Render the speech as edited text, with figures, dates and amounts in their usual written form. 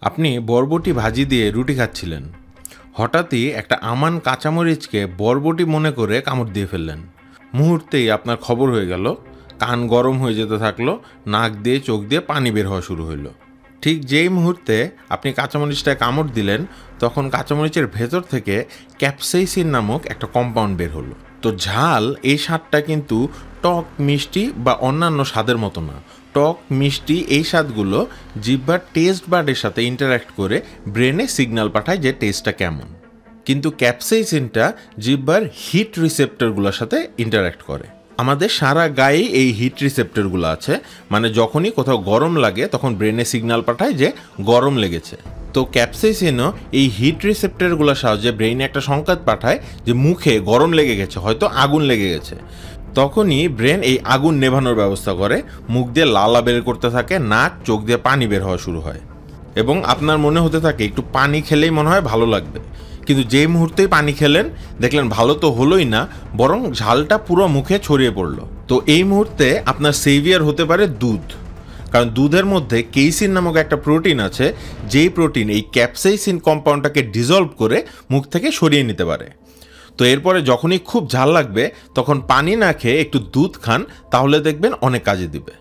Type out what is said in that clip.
আপনি বরবটি ভাজি দিয়ে রুটি খাচ্ছিলেন, হঠাৎই একটা আমান কাঁচামরিচকে বরবটি মনে করে কামড় দিয়ে ফেললেন। মুহূর্তেই আপনার খবর হয়ে গেল, কান গরম হয়ে যেতে থাকলো, নাক দিয়ে চোখ দিয়ে পানি বের হওয়া শুরু হইল। ঠিক যেই মুহূর্তে আপনি কাঁচামরিচটায় কামড় দিলেন, তখন কাঁচামরিচের ভেতর থেকে ক্যাপসাইসিন নামক একটা কম্পাউন্ড বের হলো। তো ঝাল এই স্বাদটা কিন্তু টক, মিষ্টি বা অন্যান্য স্বাদের মতো না। টক, মিষ্টি এই স্বাদগুলো জিহ্বার টেস্ট বার্ডের সাথে ইন্টারঅ্যাক্ট করে ব্রেনে সিগন্যাল পাঠায় যে টেস্টটা কেমন। কিন্তু ক্যাপসাইসিনটা জিহ্বার হিট রিসেপ্টরগুলোর সাথে ইন্টারঅ্যাক্ট করে। আমাদের সারা গায়েই এই হিট রিসেপ্টরগুলো আছে, মানে যখনই কোথাও গরম লাগে তখন ব্রেনে সিগন্যাল পাঠায় যে গরম লেগেছে। তো ক্যাপসাইসিনও এই হিট রিসেপ্টরগুলোর সাহায্যে ব্রেইনে একটা সংকেত পাঠায় যে মুখে গরম লেগে গেছে, হয়তো আগুন লেগে গেছে। তখনই ব্রেন এই আগুন নেভানোর ব্যবস্থা করে, মুখ দিয়ে লালা বের করতে থাকে, নাক চোখ দিয়ে পানি বের হওয়া শুরু হয় এবং আপনার মনে হতে থাকে একটু পানি খেলেই মনে হয় ভালো লাগবে। কিন্তু যেই মুহূর্তেই পানি খেলেন দেখলেন ভালো তো হলোই না, বরং ঝালটা পুরো মুখে ছড়িয়ে পড়লো। তো এই মুহূর্তে আপনার সেভিয়ার হতে পারে দুধ, কারণ দুধের মধ্যে কেইসিন নামক একটা প্রোটিন আছে, যেই প্রোটিন এই ক্যাপসাইসিন কম্পাউন্ডটাকে ডিজলভ করে মুখ থেকে সরিয়ে নিতে পারে। তো এরপরে যখনই খুব ঝাল লাগবে তখন পানি না খেয়ে একটু দুধ খান, তাহলে দেখবেন অনেক কাজে দিবে।